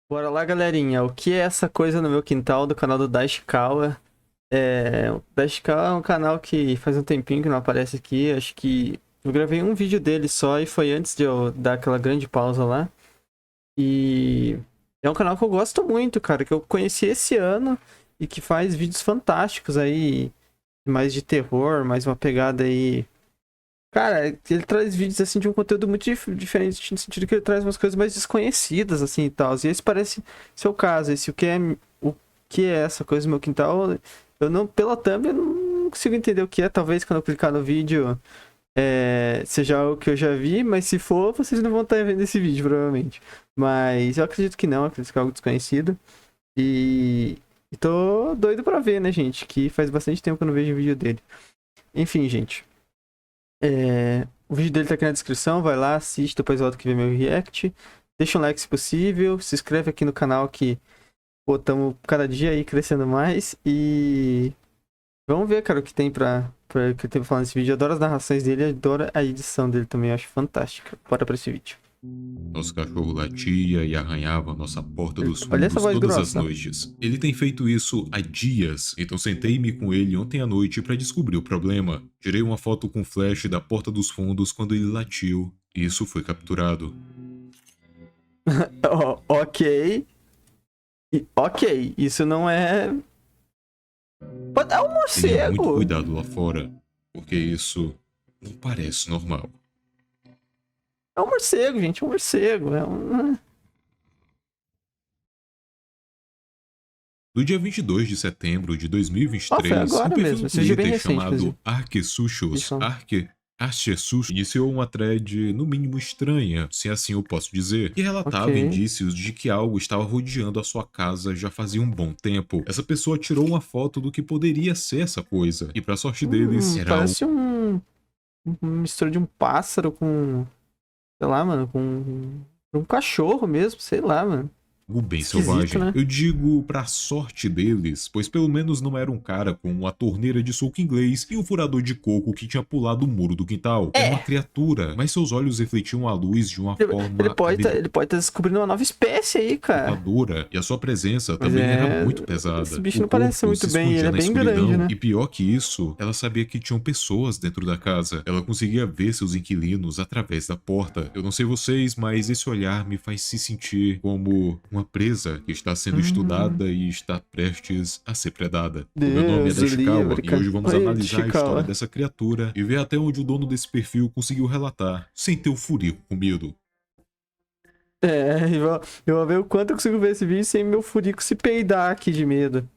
Bora lá, galerinha. O que é essa coisa no meu quintal do canal do Daishikawa? O Daishikawa é um canal que faz um tempinho que não aparece aqui. Acho que eu gravei um vídeo dele só e foi antes de eu dar aquela grande pausa lá. E é um canal que eu gosto muito, cara, que eu conheci esse ano e que faz vídeos fantásticos aí, mais de terror, mais uma pegada aí. Cara, ele traz vídeos assim de um conteúdo muito diferente, no sentido que ele traz umas coisas mais desconhecidas assim e tal. E esse parece ser o caso. O que é essa coisa no meu quintal? Eu não, pela thumb, eu não consigo entender o que é. Talvez quando eu clicar no vídeo seja algo que eu já vi, mas se for, vocês não vão estar vendo esse vídeo, provavelmente. Mas eu acredito que não, acredito que é algo desconhecido. E tô doido pra ver, né, gente? Que faz bastante tempo que eu não vejo o vídeo dele. Enfim, gente. O vídeo dele tá aqui na descrição, vai lá, assiste, depois volta aqui ver meu react. Deixa um like se possível, se inscreve aqui no canal que, pô, tamo cada dia aí crescendo mais. E vamos ver, cara, o que tem que tem pra falar nesse vídeo. Eu adoro as narrações dele, adoro a edição dele também, eu acho fantástica. Bora pra esse vídeo. Nosso cachorro latia e arranhava nossa porta dos Olha essa fundos voz todas as grossa. noites. Ele tem feito isso há dias, então sentei-me com ele ontem à noite para descobrir o problema. Tirei uma foto com flash da porta dos fundos quando ele latiu, e isso foi capturado. Ok. Ok, isso não é. É um Tenha muito morcego. cuidado lá fora, porque isso não parece normal. É um morcego, gente, é um morcego. No dia 22 de setembro de Foi 2023, um agora perfil no mesmo. Esse vídeo é bem Twitter recente, inclusive. chamado Arquesuchos, Isso. Arcesus iniciou uma thread no mínimo estranha, se assim eu posso dizer, que relatava Ok. indícios de que algo estava rodeando a sua casa já fazia um bom tempo. Essa pessoa tirou uma foto do que poderia ser essa coisa, e para sorte deles, era algo Parece uma mistura de um pássaro com, sei lá, mano, com um cachorro mesmo, sei lá, mano. bem Esquisito, selvagem. né? Eu digo pra sorte deles, pois pelo menos não era um cara com uma torneira de soco inglês e um furador de coco que tinha pulado o muro do quintal. Era uma criatura, mas seus olhos refletiam a luz de uma Ele forma pode estar descobrindo uma nova espécie aí, cara. amedrontadora, e a sua presença Mas também era muito esse pesada. bicho O não parece ser corpo muito se bem, ele escondia é na bem grande, escuridão, né? e pior que isso, ela sabia que tinham pessoas dentro da casa. Ela conseguia ver seus inquilinos através da porta. Eu não sei vocês, mas esse olhar me faz se sentir como uma presa que está sendo estudada e está prestes a ser predada. O meu nome é Deus o Dashikawa livre, e hoje cara. vamos Oi, analisar a história Chicago. dessa criatura e ver até onde o dono desse perfil conseguiu relatar, sem ter o furico com medo. Eu vou ver o quanto eu consigo ver esse vídeo sem meu furico se peidar aqui de medo.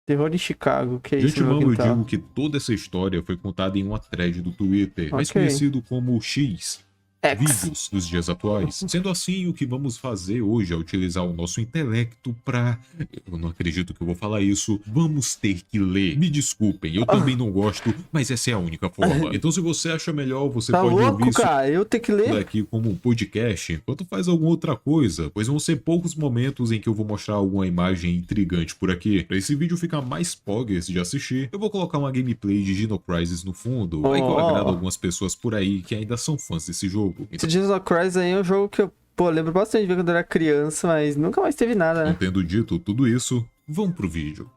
Terror em Chicago, que é De isso no meu antemão eu quintal? digo que toda essa história foi contada em uma thread do Twitter, mais Ok. conhecido como X, X. vídeos nos dias atuais. Sendo assim, o que vamos fazer hoje é utilizar o nosso intelecto pra... Eu não acredito que eu vou falar isso. Vamos ter que ler. Me desculpem, eu também não gosto, mas essa é a única forma. Então se você acha melhor, você Tá pode ouvir louco, isso cara? Eu ter que ler? daqui como um podcast enquanto faz alguma outra coisa, pois vão ser poucos momentos em que eu vou mostrar alguma imagem intrigante por aqui. Para esse vídeo ficar mais poggers de assistir, eu vou colocar uma gameplay de Dino Crisis no fundo, vai que eu agrado Ó, algumas pessoas por aí que ainda são fãs desse jogo. esse Então, Dino Crisis aí é um jogo que eu, pô, lembro bastante de ver quando eu era criança, mas nunca mais teve nada, né? tendo dito tudo isso, vamos pro vídeo.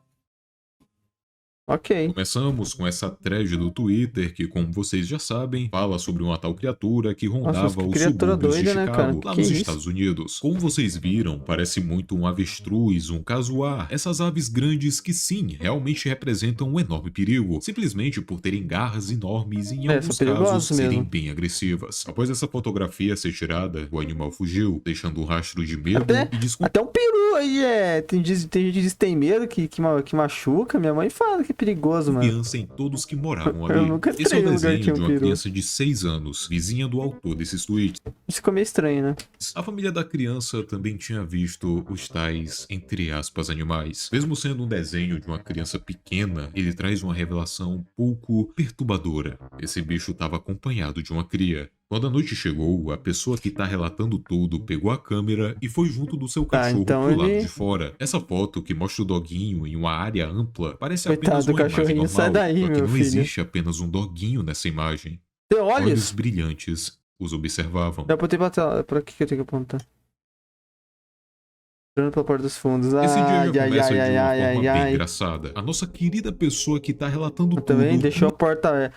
Ok. Começamos com essa thread do Twitter que, como vocês já sabem, fala sobre uma tal criatura que Nossa, mas rondava que os criatura subúrbios de doida, né, cara? Chicago, lá Que nos isso? Estados Unidos. Como vocês viram, parece muito um avestruz, um casuar, essas aves grandes que sim, realmente representam um enorme perigo, simplesmente por terem garras enormes e em São alguns casos perigosos serem mesmo. bem agressivas. Após essa fotografia ser tirada, o animal fugiu, deixando um rastro de medo Até, e desconfiança. até um peru aí tem gente que diz que tem medo, que machuca. Minha mãe fala que é perigoso, mano. Em todos que moravam Eu ali. nunca Esse é o entrei em um lugar que desenho tinha de um uma peru. criança de 6 anos, vizinha do autor desses tweets. Isso ficou meio estranho, né? A família da criança também tinha visto os tais, entre aspas, animais. Mesmo sendo um desenho de uma criança pequena, ele traz uma revelação um pouco perturbadora. Esse bicho estava acompanhado de uma cria. Quando a noite chegou, a pessoa que tá relatando tudo pegou a câmera e foi junto do seu Tá, cachorro então pro lado ele. de fora. Essa foto que mostra o doguinho em uma área ampla parece Coitado apenas do uma imagem cachorrinho, sai normal, daí, só que meu não filho. existe apenas um doguinho nessa imagem. Tem Olhos olhos? brilhantes os observavam. Dá pra ter pra tela. Pra que eu tenho que apontar? Entrando pela porta dos fundos. Esse dia Ai, já ai, começa ai, de ai, uma ai, forma ai, bem ai. engraçada. A nossa querida pessoa que tá relatando Também tudo deixou a porta.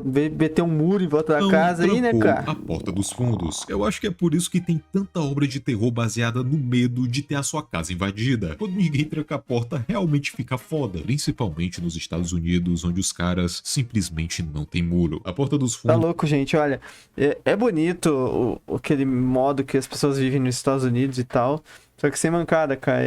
Veio meter um muro em volta da não casa aí, né, trancou cara? a porta dos fundos. Eu acho que é por isso que tem tanta obra de terror baseada no medo de ter a sua casa invadida. Quando ninguém tranca a porta, realmente fica foda. Principalmente nos Estados Unidos, onde os caras simplesmente não tem muro. A porta dos Tá fundos louco, gente. Olha, é bonito aquele modo que as pessoas vivem nos Estados Unidos e tal. Só que sem mancada, cara.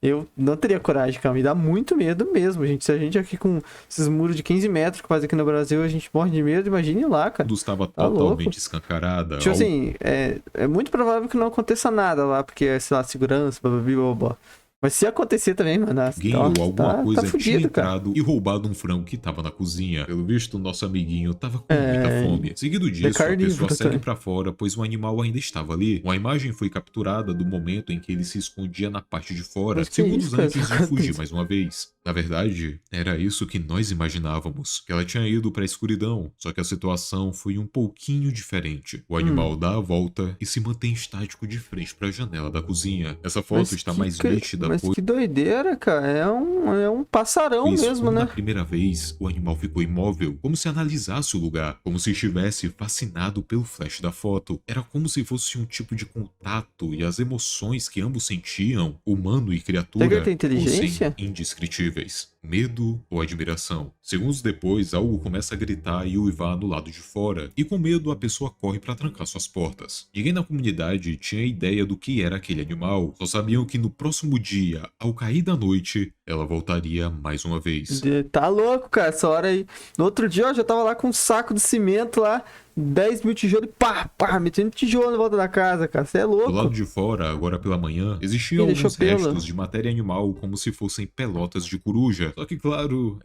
Eu não teria coragem, cara. Me dá muito medo mesmo, gente. Se a gente aqui com esses muros de 15 metros que faz aqui no Brasil, a gente morre de medo, imagine lá, cara. estava Tá louco. totalmente escancarada. Tipo assim, é muito provável que não aconteça nada lá, porque, sei lá, segurança, blá blá blá blá. Mas se acontecer também, mano, Alguém nossa, ou alguma tá coisa tinha fudido, cara. entrado e roubado um frango que tava na cozinha. Pelo visto, nosso amiguinho tava com muita fome. Seguido disso, a carnívoro pessoa segue também. pra fora, pois o animal ainda estava ali. Uma imagem foi capturada do momento em que ele se escondia na parte de fora, Mas que segundos isso, cara? antes de fugir mais uma vez. Na verdade, era isso que nós imaginávamos, que ela tinha ido pra escuridão, só que a situação foi um pouquinho diferente. O animal dá a volta e se mantém estático de frente pra janela da cozinha. Essa foto Mas está que mais que- nítida, Mas pois que doideira, cara. É um passarão isso, mesmo, como né? na primeira vez, o animal ficou imóvel, como se analisasse o lugar, como se estivesse fascinado pelo flash da foto. Era como se fosse um tipo de contato e as emoções que ambos sentiam, humano e criatura, Será que ele tem inteligência? fossem indescritíveis. Medo ou admiração. Segundos depois, algo começa a gritar e uivar no lado de fora, e com medo a pessoa corre para trancar suas portas. Ninguém na comunidade tinha ideia do que era aquele animal, só sabiam que no próximo dia, ao cair da noite, ela voltaria mais uma vez. Tá louco, cara, essa hora aí. No outro dia eu já tava lá com um saco de cimento lá, 10 mil tijolos e pá, metendo tijolo em volta da casa, cara. Você é Do lado louco. de fora, agora pela manhã, existiam Ih, deixou alguns pelo. restos de matéria animal como se fossem pelotas de coruja, só que claro,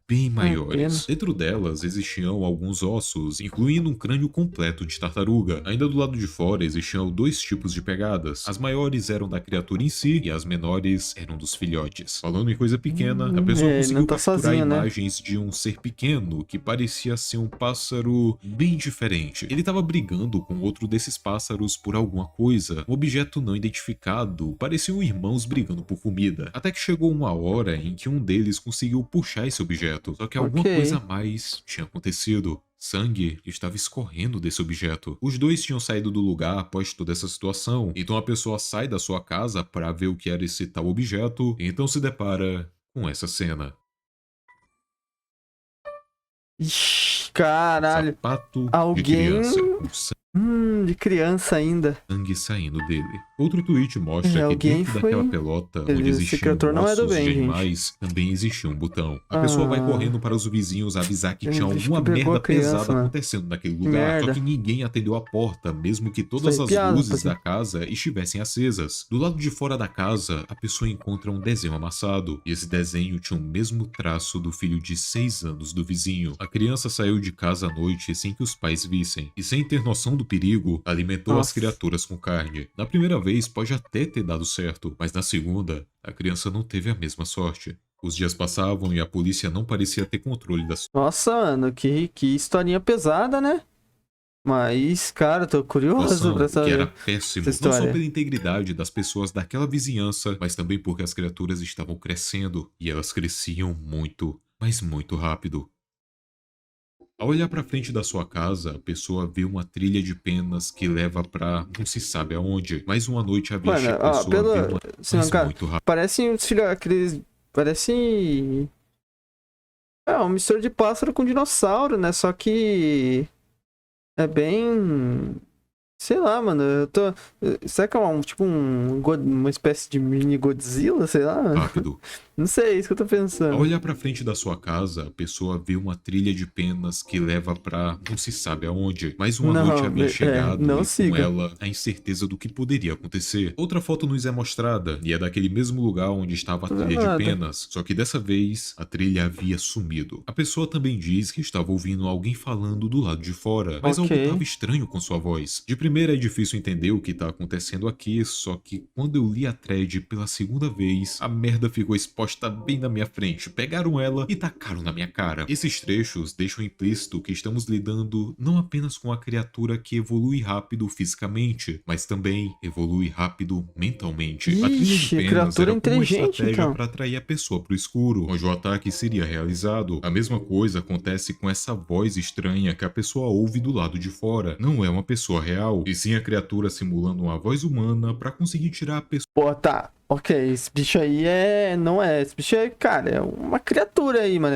bem maiores. pena. Dentro delas existiam alguns ossos, incluindo um crânio completo de tartaruga. Ainda do lado de fora existiam dois tipos de pegadas. As maiores eram da criatura em si e as menores eram dos filhotes. Falando em coisa pequena, a pessoa ele conseguiu não tá capturar sozinho, né? imagens de um ser pequeno que parecia ser um pássaro bem diferente. Ele estava brigando com outro desses pássaros por alguma coisa, um objeto não identificado. Pareciam irmãos brigando por comida. Até que chegou uma hora em que um deles conseguiu puxar esse objeto, só que alguma Ok. coisa a mais tinha acontecido. Sangue estava escorrendo desse objeto. Os dois tinham saído do lugar após toda essa situação, então a pessoa sai da sua casa para ver o que era esse tal objeto, e então se depara com essa cena. Ixi, caralho. Sapato de Alguém- criança, com De criança ainda. sangue saindo dele. Outro tweet mostra que alguém dentro foi- daquela pelota onde Esse existiam criatura não é do ossos bem, de gente. animais, também existia um botão. A pessoa vai Ah. correndo para os vizinhos avisar que tinha Acho alguma que pegou merda a criança, pesada mano. acontecendo naquele Que lugar. Só merda. que ninguém atendeu a porta, mesmo que todas Isso aí é as piada, luzes porque- da casa estivessem acesas. Do lado de fora da casa, a pessoa encontra um desenho amassado. E esse desenho tinha o mesmo traço do filho de 6 anos do vizinho. A criança saiu de casa à noite sem que os pais vissem. E sem ter noção do perigo, alimentou as Nossa. criaturas com carne. Na primeira vez pode até ter dado certo, mas na segunda, a criança não teve a mesma sorte. Os dias passavam e a polícia não parecia ter controle da Nossa, mano, que historinha pesada, né? Mas, cara, tô curioso situação, pra o que era saber. péssimo, essa não só história. pela integridade das pessoas daquela vizinhança, mas também porque as criaturas estavam crescendo e elas cresciam muito, mas muito rápido. Ao olhar pra frente da sua casa, a pessoa vê uma trilha de penas que leva pra não se sabe aonde. Mais uma noite a Mano, pessoa ó, vê uma Assim, mas cara, muito rápido. parece uns filhos, aqueles. Parece. Um mistura de pássaro com dinossauro, né? Só que. É bem. Sei lá, mano. Eu tô. Será que é uma espécie de mini Godzilla? Sei lá. Rápido. Não sei, é isso que eu tô Ao pensando. olhar pra frente da sua casa, a pessoa vê uma trilha de penas que leva pra não se sabe aonde. Mais uma Não, noite havia chegado não e com siga. ela a incerteza do que poderia acontecer. Outra foto nos é mostrada e é daquele mesmo lugar onde estava a Não é trilha de nada. penas, só que dessa vez a trilha havia sumido. A pessoa também diz que estava ouvindo alguém falando do lado de fora, mas algo Ok. estava estranho com sua voz. De primeira é difícil entender o que tá acontecendo aqui, só que quando eu li a thread pela segunda vez, a merda ficou exposta bem na minha frente. Pegaram ela e tacaram na minha cara. Esses trechos deixam implícito que estamos lidando não apenas com a criatura que evolui rápido fisicamente, mas também evolui rápido mentalmente. A trilha de Ixi, penas criatura era como uma inteligente, estratégia então. para atrair a pessoa pro escuro, onde o ataque seria realizado. A mesma coisa acontece com essa voz estranha que a pessoa ouve do lado de fora. Não é uma pessoa real, e sim a criatura simulando uma voz humana para conseguir tirar a pessoa. Pô, tá. Ok, esse bicho aí não é. Esse bicho é, cara, é uma criatura aí, mano.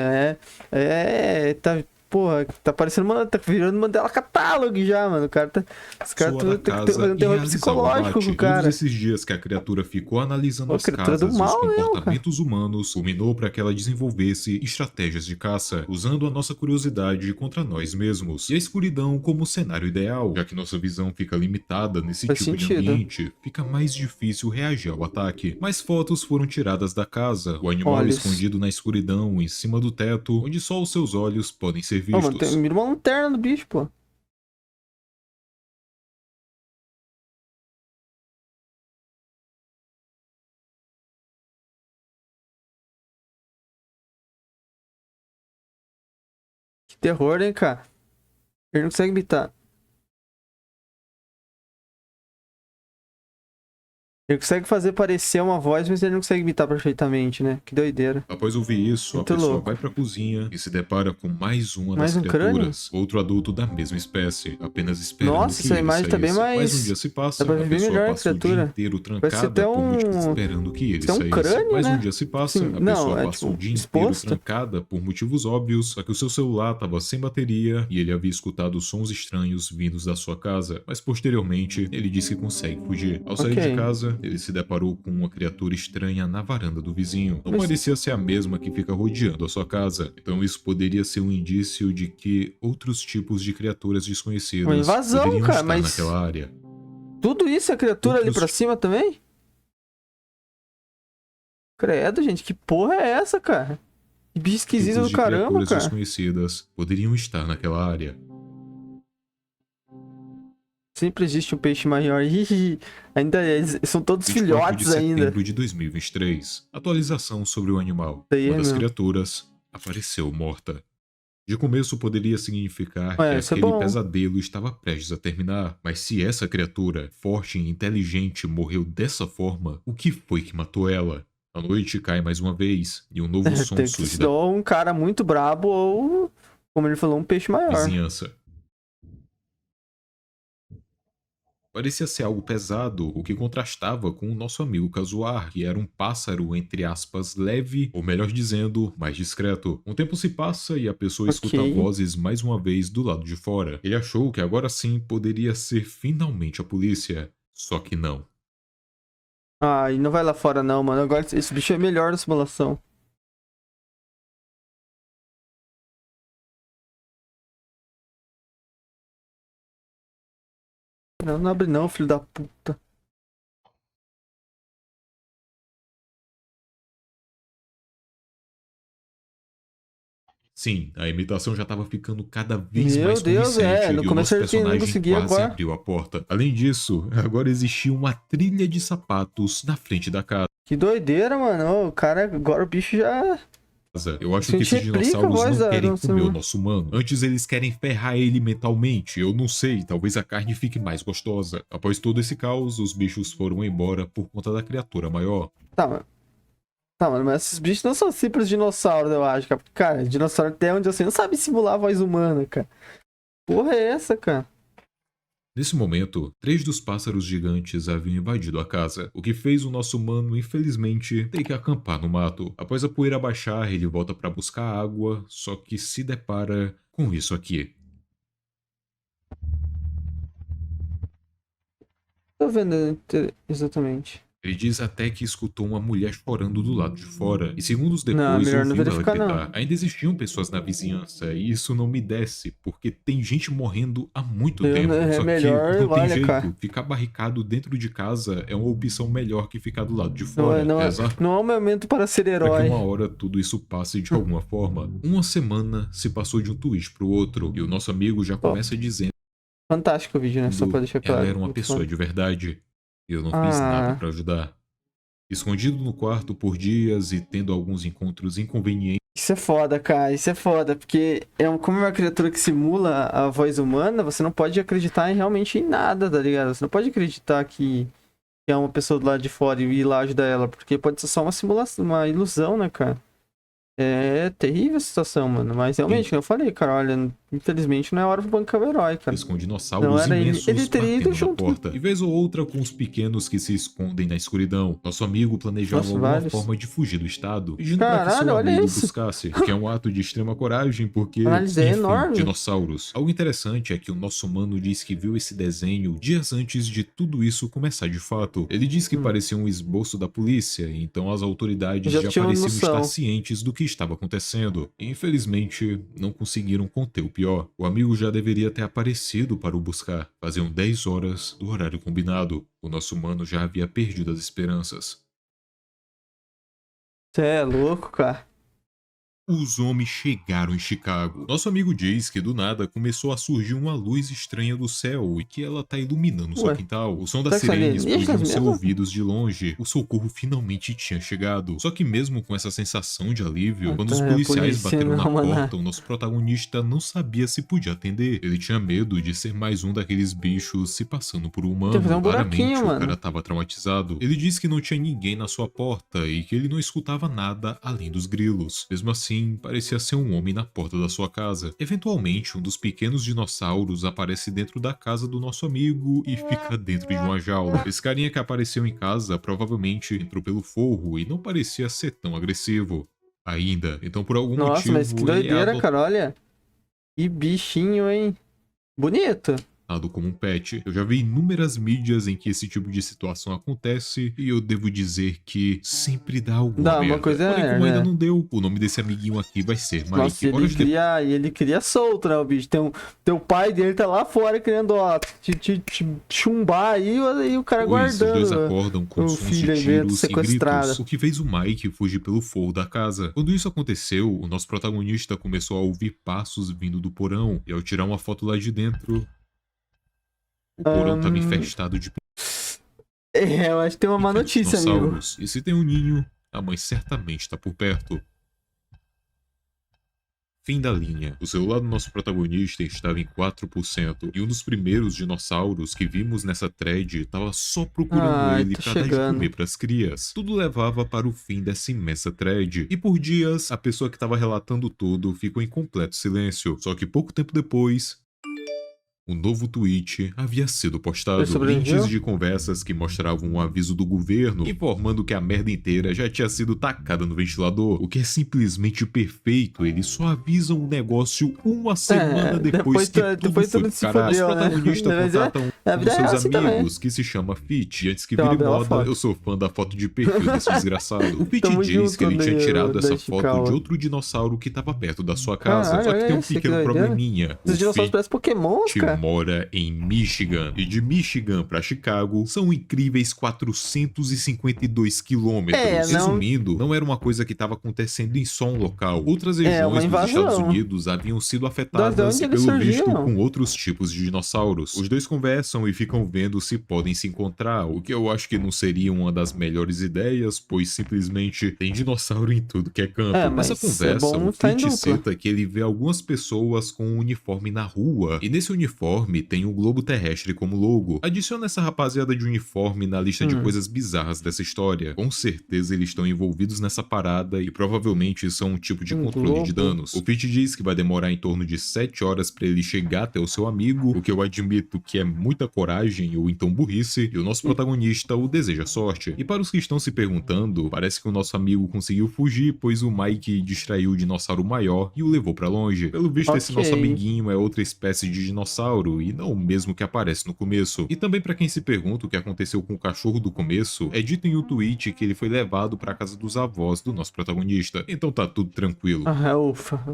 Tá. Porra, tá parecendo tá virando Mandela Catálogo já, mano. O cara tá. Os caras Da tá casa fazendo e terror realizar o psicológico abate. com o cara. Todos esses dias que a criatura ficou analisando Pô, as criatura do casas e os mal mesmo, comportamentos humanos, culminou para que ela desenvolvesse estratégias de caça, usando a nossa curiosidade contra nós mesmos. E a escuridão como cenário ideal, já que nossa visão fica limitada nesse Faz tipo de sentido. ambiente, fica mais difícil reagir ao ataque. Mais fotos foram tiradas da casa, o animal Olhos. escondido na escuridão, em cima do teto, onde só os seus olhos podem ser Ô, mano, vistos. mira uma lanterna do bicho, pô. Que terror, hein, cara. Ele não consegue imitar. Ele consegue fazer parecer uma voz, mas ele não consegue imitar perfeitamente, né? Que doideira. Após ouvir isso, Muito a pessoa louco. vai pra cozinha e se depara com mais uma Mais das um crânio? criaturas, outro adulto da mesma espécie, apenas esperando Nossa, que essa ele imagem tá bem saísse. mais- um dia se passa, dá pra a ver pessoa melhor a passa o dia criatura. inteiro Parece até trancada por motivos um- esperando que ele Isso é um saísse. crânio, Mais né? um dia se passa, Sim, a não, pessoa é passa tipo o dia inteiro exposto. trancada por motivos óbvios, só que o seu celular tava sem bateria e ele havia escutado sons estranhos vindos da sua casa, mas posteriormente ele disse que consegue fugir. Ao sair Ok. de casa, ele se deparou com uma criatura estranha na varanda do vizinho. Não Mas- parecia ser a mesma que fica rodeando a sua casa, então isso poderia ser um indício de que outros tipos de criaturas Uma desconhecidas invasão, poderiam cara, estar mas- naquela área. Tudo isso é criatura ali Outros- pra cima também? Credo, gente, que porra é essa, cara? Que bicho esquisito Tipos do de caramba, criaturas cara. desconhecidas poderiam estar naquela área. Sempre existe um peixe maior. Ih, ainda são todos 24 de filhotes ainda. setembro de 2023. Atualização sobre o animal. Isso aí é Uma das mesmo. criaturas apareceu morta. De começo poderia significar Ué, que isso é aquele bom. pesadelo estava prestes a terminar. Mas se essa criatura, forte e inteligente, morreu dessa forma, o que foi que matou ela? A noite cai mais uma vez e um novo som Tem que surge ser da ou um cara muito brabo ou, como ele falou, um peixe maior. vizinhança. Parecia ser algo pesado, o que contrastava com o nosso amigo Kazuar, que era um pássaro, entre aspas, leve, ou melhor dizendo, mais discreto. Um tempo se passa e a pessoa escuta Ok. vozes mais uma vez do lado de fora. Ele achou que agora sim poderia ser finalmente a polícia. Só que não. Ai, não vai lá fora não, mano. Agora esse bicho é melhor na simulação. Não, não abre não, filho da puta. Sim, a imitação já estava ficando cada vez Meu mais Deus, convincente no e o começo nosso ele não personagem conseguia, quase agora... abriu a porta. Além disso, agora existia uma trilha de sapatos na frente da casa. Que doideira, mano. Ô, o cara, agora o bicho já... Eu acho A que gente esses replica a dinossauros voz não da querem nossa comer o irmã. nosso humano. Antes eles querem ferrar ele mentalmente. Eu não sei, talvez a carne fique mais gostosa. Após todo esse caos, os bichos foram embora por conta da criatura maior. Tá, mano. Tá, mano, mas esses bichos não são simples dinossauros, eu acho, cara. Cara, dinossauro até onde eu sei não sabe simular a voz humana, cara. Porra é essa, cara? Nesse momento, 3 dos pássaros gigantes haviam invadido a casa, o que fez o nosso humano, infelizmente, ter que acampar no mato. Após a poeira baixar, ele volta para buscar água, só que se depara com isso aqui. Tô vendo exatamente. Ele diz até que escutou uma mulher chorando do lado de fora, e segundos depois Não, melhor não ouviu ela verificar, não. gritar. Ainda existiam pessoas na vizinhança, e isso não me desce, porque tem gente morrendo há muito tempo. É Só melhor, que não tem olha, jeito, cara. ficar barricado dentro de casa é uma opção melhor que ficar do lado de fora. Exato. Não é um momento para ser Para herói. que uma hora tudo isso passe de alguma forma. Uma semana se passou de um tweet pro outro, e o nosso amigo já começa dizendo Fantástico o vídeo, né? Só pra deixar Ela claro. era uma Muito pessoa foda. de verdade. E eu não fiz nada Ah, pra ajudar. Escondido no quarto por dias e tendo alguns encontros inconvenientes. isso é foda, cara. Isso é foda. Porque como é uma criatura que simula a voz humana, você não pode acreditar realmente em nada, tá ligado? Você não pode acreditar que é uma pessoa do lado de fora e ir lá ajudar ela. Porque pode ser só uma simulação, uma ilusão, né, cara? É terrível a situação, mano. Mas realmente, como eu falei, cara, olha, infelizmente não é hora pro bancar o herói, cara. Com Não dinossauros era ele. imensos Ele teria ido batendo na junto. porta. E vez ou outra com os pequenos que se escondem na escuridão. Nosso amigo planejava Nossa, alguma vários. forma de fugir do estado, pedindo para que Caralho, seu olha amigo isso. buscasse, o que é um ato de extrema coragem, porque, A análise é enfim, enorme. dinossauros. Algo interessante é que o nosso mano diz que viu esse desenho dias antes de tudo isso começar de fato. Ele diz que parecia um esboço da polícia, então as autoridades Já já tinha uma pareciam noção. estar cientes do que estava acontecendo. E, infelizmente, não conseguiram conter o pior. O amigo já deveria ter aparecido para o buscar. Faziam 10 horas do horário combinado. O nosso mano já havia perdido as esperanças. Você é louco, cara. Os homens chegaram em Chicago. Nosso amigo diz que do nada começou a surgir uma luz estranha do céu e que ela tá iluminando seu Ué, quintal. O som da será que são sirene alienígenas explodiu nos seus mesmo? ouvidos de longe. O socorro finalmente tinha chegado. Só que mesmo com essa sensação de alívio, quando os Tá, policiais polícia, bateram na não, mano. porta, o nosso protagonista não sabia se podia atender. Ele tinha medo de ser mais um daqueles bichos se passando por um humano. Tem que fazer um Claramente, buraquinho, o mano. cara tava traumatizado. Ele disse que não tinha ninguém na sua porta e que ele não escutava nada além dos grilos. Mesmo assim, parecia ser um homem na porta da sua casa. Eventualmente, um dos pequenos dinossauros aparece dentro da casa do nosso amigo e fica dentro de uma jaula. Esse carinha que apareceu em casa provavelmente entrou pelo forro e não parecia ser tão agressivo ainda. Então, por algum Nossa, mas que motivo, ele é doideira, cara, olha. Que bichinho, hein? Bonito. como um pet. Eu já vi inúmeras mídias em que esse tipo de situação acontece e eu devo dizer que sempre dá alguma Dá, uma merda. coisa Porém, é, como ainda né? não deu, o nome desse amiguinho aqui vai ser Mike. Nossa, Horas ele cria solto, né, o bicho? Teu pai dele tá lá fora querendo, ó, te chumbar aí e o cara depois, os dois guardando. acordam com o sons de filho aí dentro, tiros e sequestrado. gritos, o que fez o Mike fugir pelo forro da casa. Quando isso aconteceu, o nosso protagonista começou a ouvir passos vindo do porão, e ao tirar uma foto lá de dentro, o porão estava infestado de Eu acho que tem uma má pequenos notícia, amigo. dinossauros. E se tem um ninho, a mãe certamente está por perto. Fim da linha. O celular do nosso protagonista estava em 4%, e um dos primeiros dinossauros que vimos nessa thread estava só procurando Ai, ele tá para dar de chegando. comer pras crias. Tudo levava para o fim dessa imensa thread, e por dias, a pessoa que estava relatando tudo ficou em completo silêncio. Só que pouco tempo depois, um novo tweet havia sido postado. Ele sobreviveu? Prints de conversas que mostravam um aviso do governo informando que a merda inteira já tinha sido tacada no ventilador, o que é simplesmente perfeito. Eles só avisam o negócio uma semana depois que depois tudo foi tudo se pro caralho. Os fodeu, né? protagonistas Mas contratam a um vida dos é seus assim também. amigos, que se chama Fit. E antes que Tem uma vire bela moda, foto. eu sou fã da foto de perfil desse desgraçado. O Fit Tamo diz junto, que ele tinha amigo tirado da essa foto Ishikawa. de outro dinossauro que tava perto da sua casa. Caralho, Só que olha tem um esse, que pequeno doideira. probleminha. Esses O dinossauros Fit parecem pokémons, cara. mora em Michigan, e de Michigan para Chicago são incríveis 452 quilômetros. Não... Resumindo, não era uma coisa que estava acontecendo em só um local. Outras uma regiões dos invasão. Estados Unidos haviam sido De afetadas onde e, eles pelo visto, surgiram? com outros tipos de dinossauros. Os dois conversam e ficam vendo se podem se encontrar, o que eu acho que não seria uma das melhores ideias, pois simplesmente tem dinossauro em tudo que é canto. Mas Nessa conversa, é bom o tá em Fitch dupla. cita que ele vê algumas pessoas com um uniforme na rua, e nesse uniforme tem um globo terrestre como logo. Adiciona essa rapaziada de uniforme na lista de coisas bizarras dessa história. Com certeza eles estão envolvidos nessa parada e provavelmente são um tipo de controle de globo? danos. O Fitch diz que vai demorar em torno de 7 horas para ele chegar até o seu amigo, o que eu admito que é muita coragem ou então burrice, e o nosso protagonista o deseja sorte. E para os que estão se perguntando, parece que o nosso amigo conseguiu fugir, pois o Mike distraiu o dinossauro maior e o levou para longe. Pelo visto, esse nosso amiguinho é outra espécie de dinossauro e não o mesmo que aparece no começo. E também para quem se pergunta o que aconteceu com o cachorro do começo, é dito em um tweet que ele foi levado para casa dos avós do nosso protagonista. Então tá tudo tranquilo. Ufa.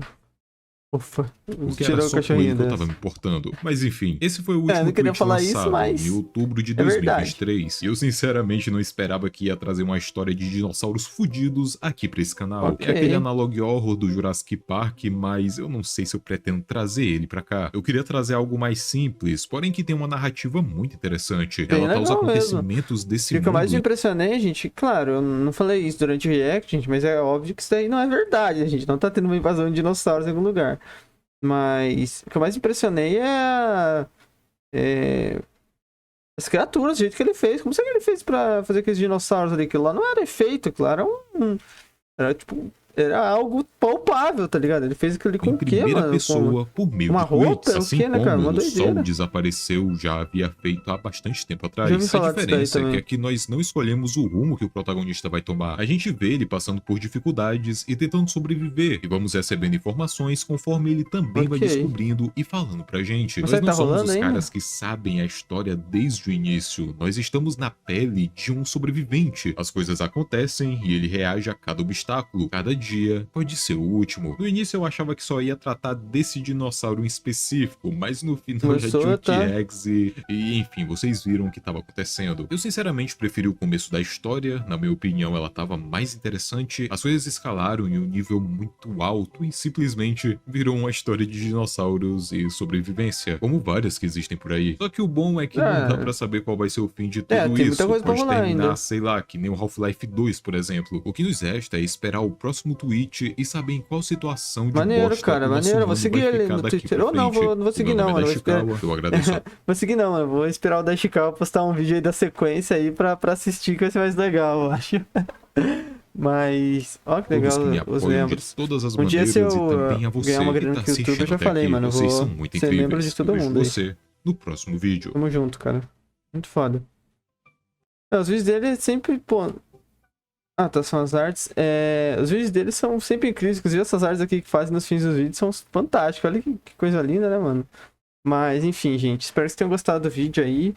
Ufa, Porque era tirou o só com ele cachorrinho que eu dessa. tava me importando. Mas enfim, esse foi o É, eu último não queria tweet falar isso, lançado mas em outubro de é verdade. 2023. E eu sinceramente não esperava que ia trazer uma história de dinossauros fudidos aqui pra esse canal. É aquele Ok. analog horror do Jurassic Park, mas eu não sei se eu pretendo trazer ele pra cá. Eu queria trazer algo mais simples, porém que tem uma narrativa muito interessante. Bem Relatar os legal mesmo. acontecimentos desse E o que eu mais me mundo. impressionei, gente, claro, eu não falei isso durante o react, gente, mas é óbvio que isso daí não é verdade, a gente não tá tendo uma invasão de dinossauros em algum lugar. Mas o que eu mais impressionei é as criaturas, o jeito que ele fez. Como será que ele fez pra fazer aqueles dinossauros ali? Aquilo lá não era efeito, aquilo lá era era tipo. Era algo palpável, tá ligado? Ele fez aquilo ali com Em o quê, primeira mano? pessoa, por meio Uma de tweets, roupa? O assim quê, né, cara? como Uma o Sol doideira. desapareceu já havia feito há bastante tempo Já ouvi atrás. A falar disso daí diferença é que também. aqui nós não escolhemos o rumo que o protagonista vai tomar. A gente vê ele passando por dificuldades e tentando sobreviver, e vamos recebendo informações conforme ele também vai Ok. descobrindo e falando pra gente. Mas Nós aí não tá somos rolando os ainda? caras que sabem a história desde o início, nós estamos na pele de um sobrevivente. As coisas acontecem e ele reage a cada obstáculo. Cada dia pode ser o último. No início eu achava que só ia tratar desse dinossauro em específico, mas no final já tinha Começou, o tá? T-Rex e enfim, vocês viram o que estava acontecendo. Eu sinceramente preferi o começo da história, na minha opinião ela estava mais interessante, as coisas escalaram em um nível muito alto e simplesmente virou uma história de dinossauros e sobrevivência, como várias que existem por aí. Só que o bom é que não dá pra saber qual vai ser o fim de tudo Tem muita isso, coisa pra pode rolar terminar, ainda. sei lá, que nem o Half-Life 2, por exemplo. O que nos resta é esperar o próximo tweet e saber em qual situação de Maneiro, bosta cara, o nosso maneiro. Eu vou mundo seguir vai ele ficar no daqui Twitter. pra Ou não, frente. não vou O seguir meu não, nome é mano. Dashikawa, eu agradeço a Vou seguir não, mano. Vou esperar o Dashikawa postar um vídeo aí da sequência aí pra assistir, que vai ser mais legal, eu acho. Mas, ó que legal todos que me os apoiam de membros. todas as Um dia maneiras se eu e também a ganhar você uma que grana tá com o YouTube, eu assistindo já até falei, aqui. mano. Eu Vocês são vou muito ser membro de incríveis. todo Eu vejo mundo aí. você no próximo vídeo. Tamo junto, cara. Muito foda. Os vídeos dele sempre, pô. Ah, tá, são as artes. Os vídeos dele são sempre incríveis. Inclusive, essas artes aqui que fazem nos fins dos vídeos são fantásticas. Olha que coisa linda, né, mano? Mas, enfim, gente. Espero que vocês tenham gostado do vídeo aí.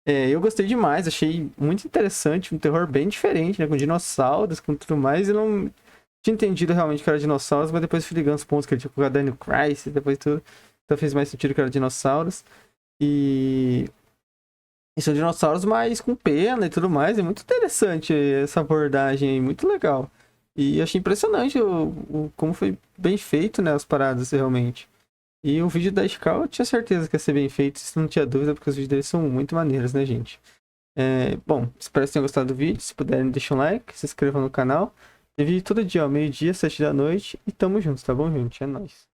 Eu gostei demais. Achei muito interessante. Um terror bem diferente, né? Com dinossauros, com tudo mais. Eu não tinha entendido realmente que era dinossauros, mas depois fui ligando os pontos que ele tinha com o Daniel Crisis, depois tudo. Então fez mais sentido que era dinossauros. E são dinossauros, mas com pena e tudo mais. É muito interessante essa abordagem aí, muito legal. E achei impressionante como foi bem feito, né, as paradas realmente. E o vídeo da Skull eu tinha certeza que ia ser bem feito, se não tinha dúvida, porque os vídeos deles são muito maneiros, né, gente? Bom, espero que tenham gostado do vídeo. Se puderem, deixem um like, se inscrevam no canal. Tem vídeo todo dia, ó, meio-dia, 7 da noite. E tamo junto, tá bom, gente? É nóis.